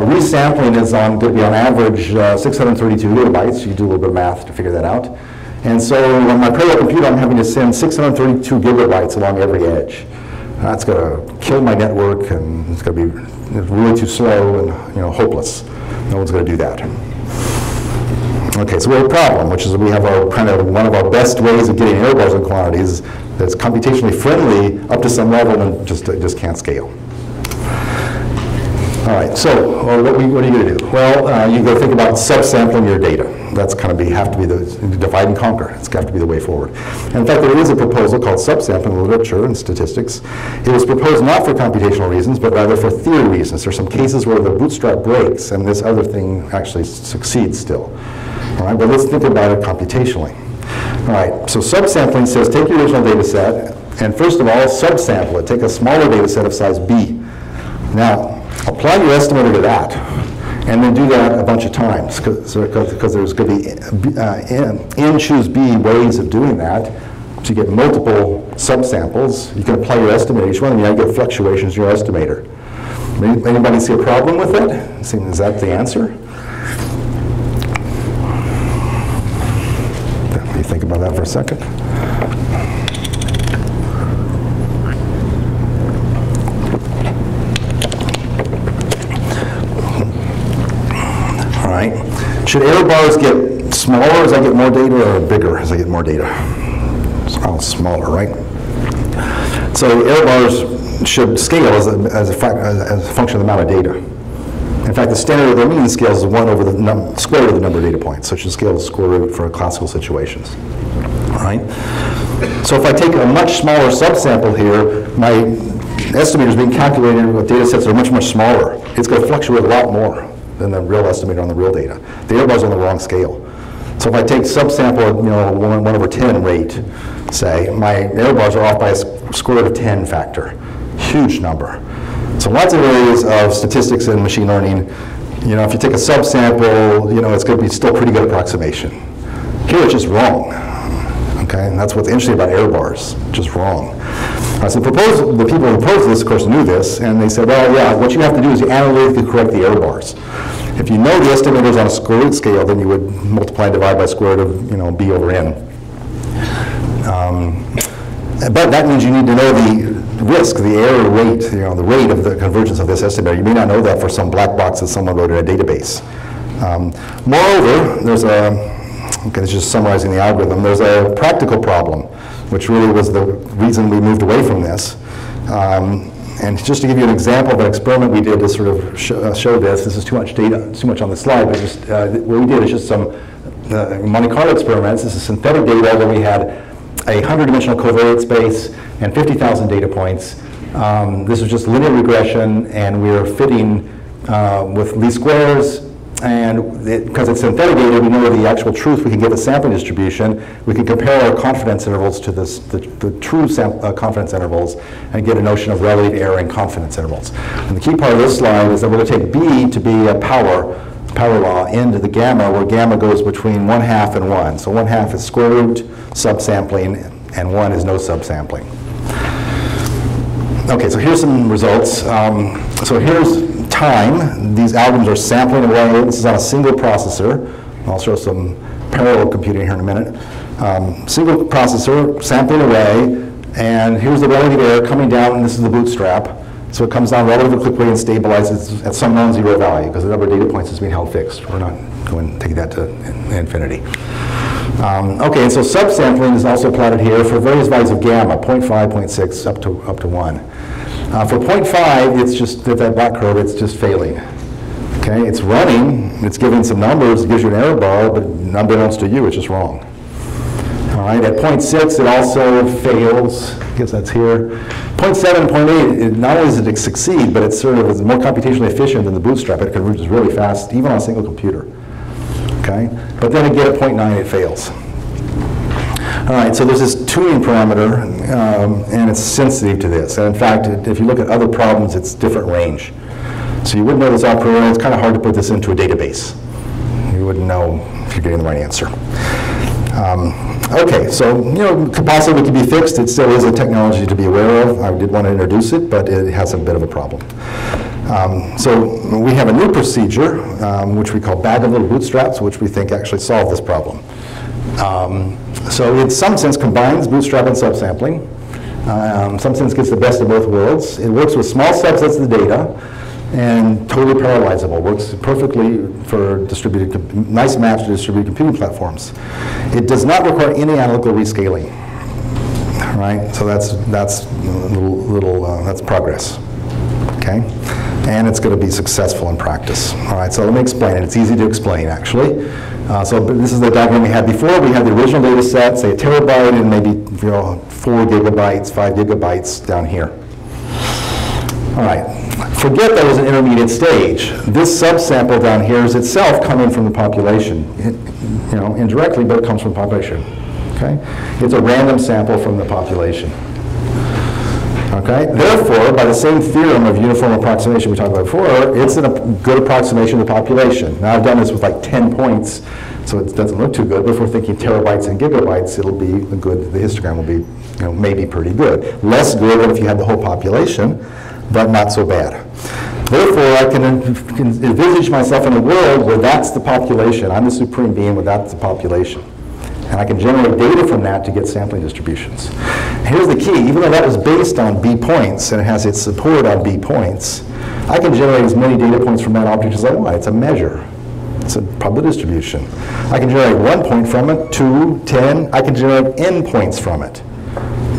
S1: resampling is going to be on average 632 gigabytes. You do a little bit of math to figure that out. And so on my parallel computer, I'm having to send 632 gigabytes along every edge. That's going to kill my network, and it's going to be really too slow and hopeless. No one's going to do that. Okay, so we have a problem, which is we have our one of our best ways of getting error bars and quantities that's computationally friendly up to some level and just can't scale. All right, so what are you going to do? Well, you go think about subsampling your data. That's kind of have to be the divide and conquer. It's got to be the way forward. And in fact, there is a proposal called subsampling in the literature and statistics. It was proposed not for computational reasons, but rather for theory reasons. There's some cases where the bootstrap breaks and this other thing actually succeeds still. All right, but let's think about it computationally. All right, so subsampling says take your original data set and first of all, subsample it. Take a smaller data set of size B. Now, apply your estimator to that, and then do that a bunch of times, because there's going to be N choose B ways of doing that. So you get multiple subsamples. You can apply your estimator. Each one of them, you get fluctuations in your estimator. Anybody see a problem with it? Is that the answer? Let me think about that for a second. Should error bars get smaller as I get more data or bigger as I get more data? Oh, smaller, right? So error bars should scale as a function of the amount of data. In fact, the standard of the mean scale is 1 over the square root of the number of data points. So it should scale the square root for classical situations. All right? So if I take a much smaller subsample here, my estimator is being calculated with data sets that are much, much smaller. It's going to fluctuate a lot more than the real estimator on the real data. The error bar's on the wrong scale. So if I take subsample, 1 over 10 rate, say, my error bars are off by a square root of 10 factor. Huge number. So lots of areas of statistics and machine learning, if you take a subsample, it's going to be still pretty good approximation. Here it's just wrong. Okay, and that's what's interesting about error bars, just wrong. So the people who proposed this, of course, knew this, and they said, well, yeah, what you have to do is you analytically correct the error bars. If you know the estimator is on a square root scale, then you would multiply and divide by square root of, B over n. But that means you need to know the risk, the error rate, the rate of the convergence of this estimator. You may not know that for some black box that someone wrote in a database. Moreover, there's this is just summarizing the algorithm. There's a practical problem, which really was the reason we moved away from this. And just to give you an example of an experiment we did to sort of show this is too much data, too much on the slide, but just what we did is just some Monte Carlo experiments. This is synthetic data where we had a 100-dimensional covariate space and 50,000 data points. This was just linear regression, and we were fitting with least squares And because it's synthetic data, we know the actual truth. We can get the sampling distribution. We can compare our confidence intervals to the true confidence intervals and get a notion of relative error and confidence intervals. And the key part of this slide is that we're going to take B to be a power law into the gamma, where gamma goes between 1/2 and 1. So 1/2 is square root subsampling, and 1 is no subsampling. Okay, so here's some results. So here's time. These algorithms are sampling away. This is on a single processor. I'll show some parallel computing here in a minute. Single processor, sampling away, and here's the relative error coming down, and this is the bootstrap. So it comes down relatively quickly and stabilizes at some non-zero value, because the number of data points is being held fixed. We're not going to take that to infinity. Okay, and so subsampling is also plotted here for various values of gamma, 0.5, 0.6, up to 1. For 0.5, it's just that black curve, it's just failing. Okay, it's running, it's giving some numbers, it gives you an error bar, but unbeknownst to you, it's just wrong. All right, at 0.6, it also fails. I guess that's here. 0.7, 0.8, not only does it succeed, but it's sort of more computationally efficient than the bootstrap. It converges really fast, even on a single computer. Okay, but then again, at 0.9, it fails. All right, so there's this tuning parameter, and it's sensitive to this. And in fact, if you look at other problems, it's different range. So you wouldn't know this a priori. It's kind of hard to put this into a database. You wouldn't know if you're getting the right answer. Okay, so could possibly be fixed. It still is a technology to be aware of. I did want to introduce it, but it has a bit of a problem. So we have a new procedure, which we call bag of little bootstraps, which we think actually solve this problem. So in some sense combines bootstrap and subsampling. In some sense gets the best of both worlds. It works with small subsets of the data and totally parallelizable. Works perfectly for nice match to distributed computing platforms. It does not require any analytical rescaling. Right? So that's progress. Okay? And it's going to be successful in practice. All right, so let me explain it. It's easy to explain, actually. So this is the diagram we had before. We had the original data set, say a terabyte, and maybe 4 gigabytes, 5 gigabytes down here. All right, forget that was an intermediate stage. This subsample down here is itself coming from the population, indirectly, but it comes from the population. Okay, it's a random sample from the population. Okay, therefore, by the same theorem of uniform approximation we talked about before, it's a good approximation of the population. Now I've done this with like 10 points, so it doesn't look too good, but if we're thinking terabytes and gigabytes, it'll be good, the histogram will be maybe pretty good. Less good than if you had the whole population, but not so bad. Therefore, I can envisage myself in a world where that's the population. I'm the supreme being where that's the population. And I can generate data from that to get sampling distributions. Here's the key. Even though that was based on B points and it has its support on B points, I can generate as many data points from that object as I want. It's a measure. It's a probability distribution. I can generate 1 point from it, 2, 10. I can generate n points from it.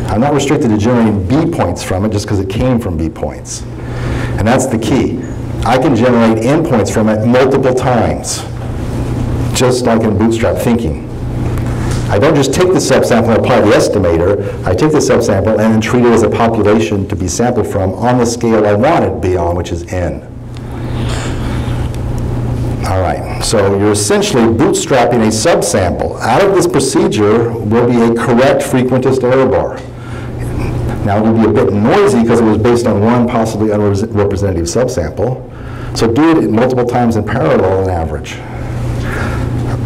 S1: I'm not restricted to generating B points from it just because it came from B points. And that's the key. I can generate n points from it multiple times, just like in Bootstrap thinking. I don't just take the subsample and apply the estimator. I take the subsample and then treat it as a population to be sampled from on the scale I want it to be on, which is n. All right, so you're essentially bootstrapping a subsample. Out of this procedure will be a correct frequentist error bar. Now it will be a bit noisy because it was based on one possibly unrepresentative subsample. So do it multiple times in parallel on average.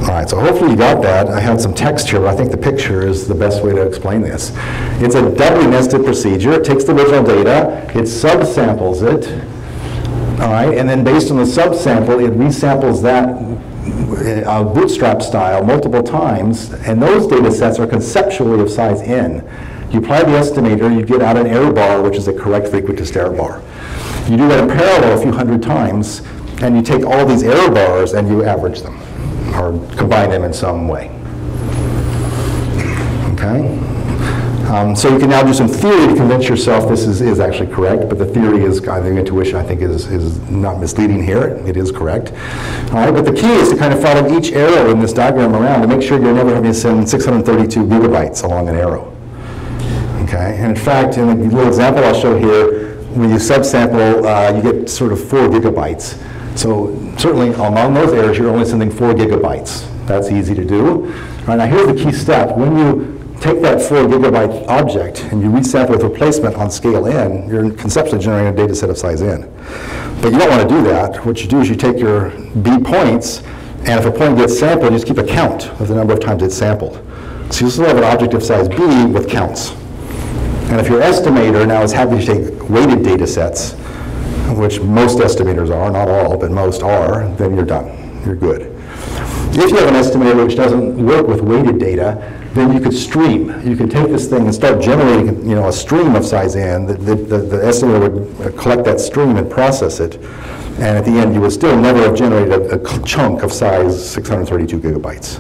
S1: All right, so hopefully you got that. I had some text here, but I think the picture is the best way to explain this. It's a doubly nested procedure. It takes the original data, it subsamples it, all right, and then based on the subsample, it resamples that bootstrap style multiple times, and those data sets are conceptually of size n. You apply the estimator, you get out an error bar, which is a correct frequentist error bar. You do that in parallel a few hundred times, and you take all these error bars and you average them, or combine them in some way. Okay? So you can now do some theory to convince yourself this is actually correct, but the theory is, the intuition I think is not misleading here. It is correct. All right, but the key is to kind of follow each arrow in this diagram around to make sure you're never having to send 632 gigabytes along an arrow. Okay, and in fact, in the little example I'll show here, when you subsample, you get sort of 4 gigabytes. So certainly among those errors, you're only sending 4 gigabytes. That's easy to do. All right, now here's the key step. When you take that 4 gigabyte object and you resample with replacement on scale n, you're conceptually generating a data set of size n. But you don't want to do that. What you do is you take your B points, and if a point gets sampled, you just keep a count of the number of times it's sampled. So you still have an object of size B with counts. And if your estimator now is happy to take weighted data sets, which most estimators are, not all, but most are, then you're done. You're good. If you have an estimator which doesn't work with weighted data, then you could stream. You could take this thing and start generating, a stream of size n. The estimator would collect that stream and process it. And at the end, you would still never have generated a chunk of size 632 gigabytes.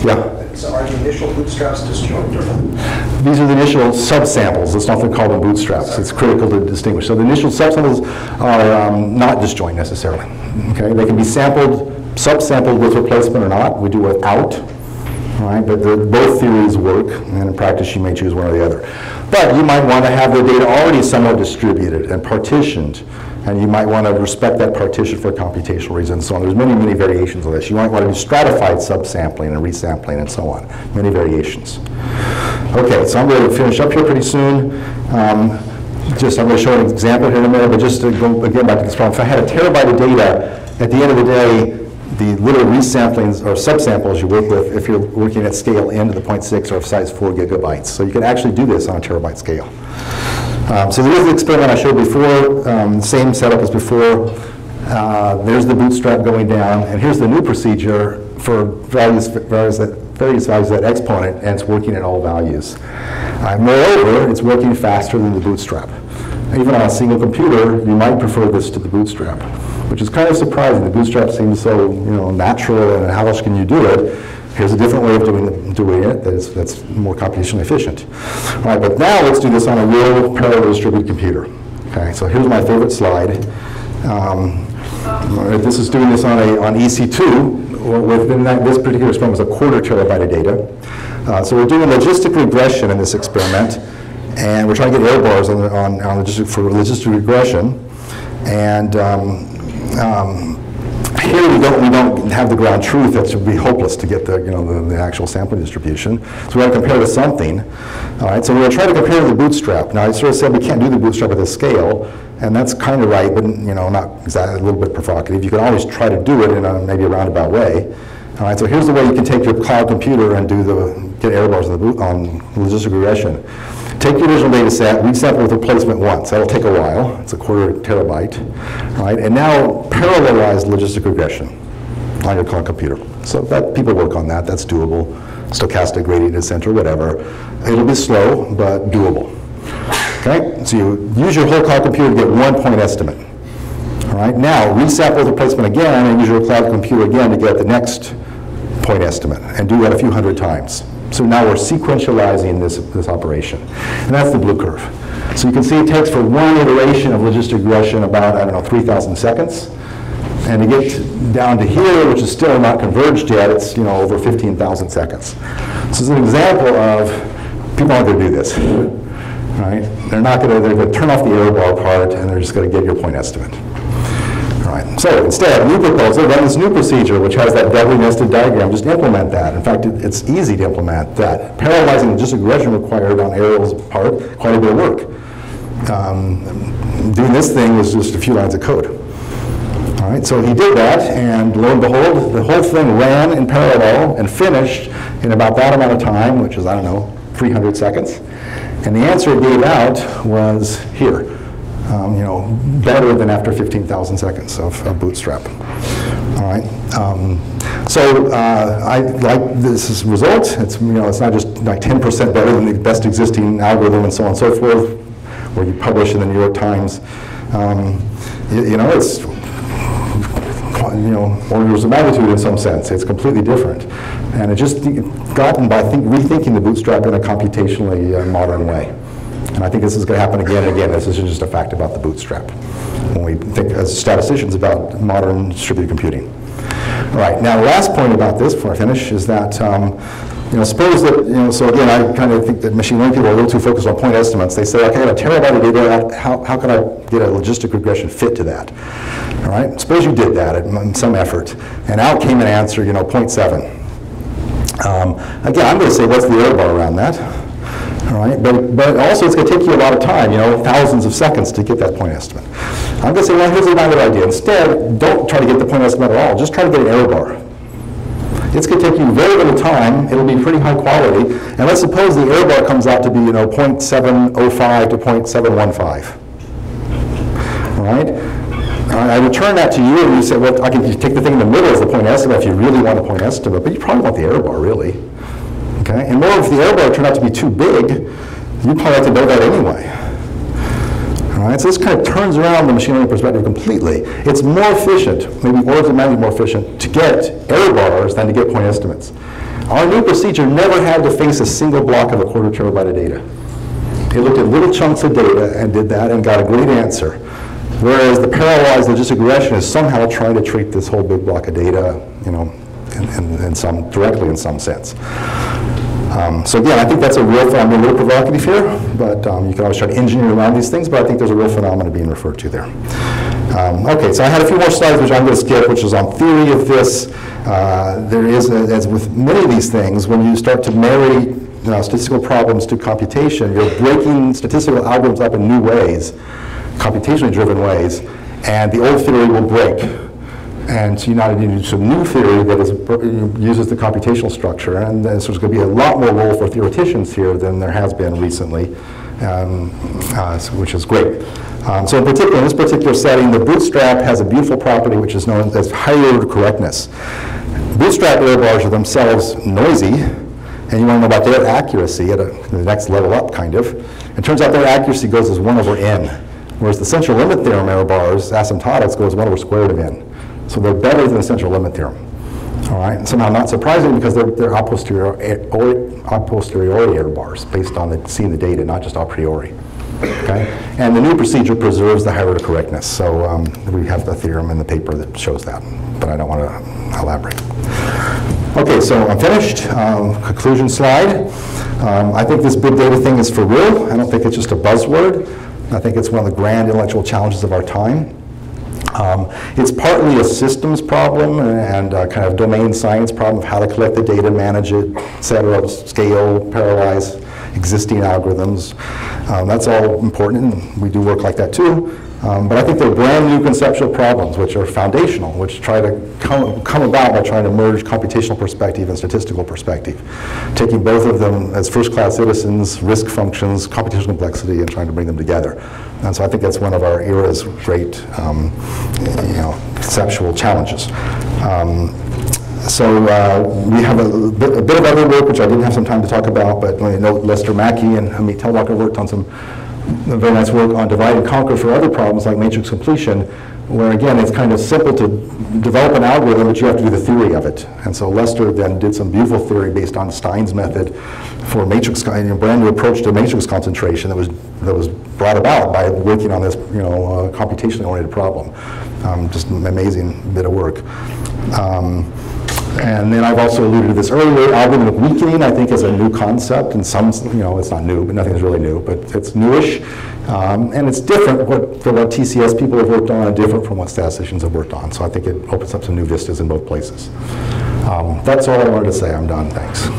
S1: Yeah?
S4: So are the initial bootstraps disjoint or not?
S1: These are the initial subsamples. Let's not call them bootstraps. It's critical to distinguish. So the initial subsamples are not disjoint necessarily. Okay? They can be sampled, subsampled with replacement or not. We do without. All right? But both theories work, and in practice you may choose one or the other. But you might want to have the data already somewhat distributed and partitioned. And you might want to respect that partition for computational reasons and so on. There's many, many variations of this. You might want to do stratified subsampling and resampling and so on. Many variations. Okay, so I'm going to finish up here pretty soon. I'm going to show an example here in a minute, but just to go again back to this problem. If I had a terabyte of data, at the end of the day, the little resamplings or subsamples you work with, if you're working at scale n to the 0.6 or of size 4 gigabytes. So you can actually do this on a terabyte scale. So there's the experiment I showed before, same setup as before. There's the bootstrap going down, and here's the new procedure for various values of that exponent, and it's working at all values. Moreover, it's working faster than the bootstrap. Even on a single computer, you might prefer this to the bootstrap, which is kind of surprising. The bootstrap seems so natural, and how else can you do it? Here's a different way of doing it that's more computationally efficient. All right, but now let's do this on a real parallel distributed computer. Okay, so here's my favorite slide. This is doing this on EC2. Within this particular experiment was a 1/4 terabyte of data. So we're doing logistic regression in this experiment, and we're trying to get error bars for logistic regression. And here we don't have the ground truth. That should be hopeless to get the actual sampling distribution. So we want to compare to something. All right, so we're going to try to compare to the bootstrap. Now I sort of said we can't do the bootstrap at this scale, and that's kind of right, but not exactly, a little bit provocative. You can always try to do it in a maybe a roundabout way. All right, so here's the way you can take your cloud computer and get error bars on logistic regression. Take your original data set, resample with replacement once. That'll take a while. It's a 1/4 terabyte. Right? And now parallelize logistic regression on your cloud computer. So people work on that. That's doable. Stochastic gradient descent or whatever. It'll be slow, but doable. Okay? So you use your whole cloud computer to get 1 point estimate. All right? Now resample with replacement again and use your cloud computer again to get the next point estimate, and do that a few hundred times. So now we're sequentializing this operation. And that's the blue curve. So you can see it takes for one iteration of logistic regression about, 3,000 seconds. And to get down to here, which is still not converged yet, it's over 15,000 seconds. So it's an example of people aren't going to do this. Right? They're going to turn off the error bar part, and they're just going to get your point estimate. All right. So instead, new proposal, run this new procedure, which has that doubly nested diagram. Just implement that. In fact, it's easy to implement that. Parallelizing logistic regression required on Ariel's part quite a bit of work. Doing this thing was just a few lines of code. All right, so he did that, and lo and behold, the whole thing ran in parallel and finished in about that amount of time, which is, 300 seconds. And the answer it gave out was here. Better than after 15,000 seconds of Bootstrap. All right. I like this result. It's not just like 10% better than the best existing algorithm and so on and so forth, where you publish in the New York Times. It's orders of magnitude in some sense. It's completely different, and it just gotten by rethinking the Bootstrap in a computationally modern way. And I think this is going to happen again and again. This isn't just a fact about the Bootstrap when we think as statisticians about modern distributed computing. All right, now the last point about this before I finish is that Suppose that, so again, I kind of think that machine learning people are a little too focused on point estimates. They say, okay, I got a terabyte of data, how can I get a logistic regression fit to that? All right, suppose you did that in some effort, and out came an answer, 0.7. Again, I'm going to say, what's the error bar around that? All right, but also it's going to take you a lot of time, thousands of seconds to get that point estimate. I'm going to say, well, here's another idea. Instead, don't try to get the point estimate at all. Just try to get an error bar. It's going to take you very little time. It'll be pretty high quality. And let's suppose the error bar comes out to be, 0.705 to 0.715. All right? I return that to you, and you say, well, I can take the thing in the middle as the point estimate if you really want a point estimate, but you probably want the error bar, really. Okay? And more, if the error bar turned out to be too big, you'd probably have to know that anyway. All right? So this kind of turns around the machine learning perspective completely. It's more efficient, maybe orders of magnitude more efficient, to get error bars than to get point estimates. Our new procedure never had to face a single block of a quarter terabyte of data. It looked at little chunks of data and did that and got a great answer. Whereas the parallelized logistic regression is somehow trying to treat this whole big block of data, directly in some sense. So again, I think that's a real, I'm a little provocative here, but you can always try to engineer around these things, but I think there's a real phenomenon being referred to there. Okay, so I had a few more slides which I'm going to skip, which is on theory of this. There is, as with many of these things, when you start to marry statistical problems to computation, you're breaking statistical algorithms up in new ways, computationally driven ways, and the old theory will break. And so you now need some new theory that uses the computational structure, and so there's going to be a lot more role for theoreticians here than there has been recently, which is great. So in particular, in this particular setting, the Bootstrap has a beautiful property which is known as higher order correctness. Bootstrap error bars are themselves noisy, and you want to know about their accuracy at the next level up, kind of. It turns out their accuracy goes as 1 over n, whereas the central limit theorem error bars, asymptotics, goes 1 over square root of n. So they're better than the central limit theorem. All right, and somehow not surprising because they're a posteriori error bars based on seeing the data, not just a priori. Okay, and the new procedure preserves the higher order correctness. So we have the theorem in the paper that shows that, but I don't want to elaborate. Okay, so I'm finished. Conclusion slide. I think this big data thing is for real. I don't think it's just a buzzword. I think it's one of the grand intellectual challenges of our time. It's partly a systems problem and kind of domain science problem of how to collect the data, manage it, et cetera, scale, parallelize existing algorithms. That's all important, and we do work like that too. But I think they're brand new conceptual problems which are foundational, which try to come about by trying to merge computational perspective and statistical perspective, taking both of them as first-class citizens, risk functions, computational complexity, and trying to bring them together. And so I think that's one of our era's great conceptual challenges. So we have a bit of other work, which I didn't have some time to talk about, but I know Lester Mackey and Amit Telwaker worked on some very nice work on divide and conquer for other problems like matrix completion, where again it's kind of simple to develop an algorithm, but you have to do the theory of it. And so Lester then did some beautiful theory based on Stein's method for matrix, a brand new approach to matrix concentration that was brought about by working on this computationally oriented problem. Just an amazing bit of work. And then I've also alluded to this earlier, algorithmic weakening I think is a new concept, and some, it's not new, but nothing is really new, but it's newish. And it's different from what TCS people have worked on and different from what statisticians have worked on. So I think it opens up some new vistas in both places. That's all I wanted to say. I'm done. Thanks.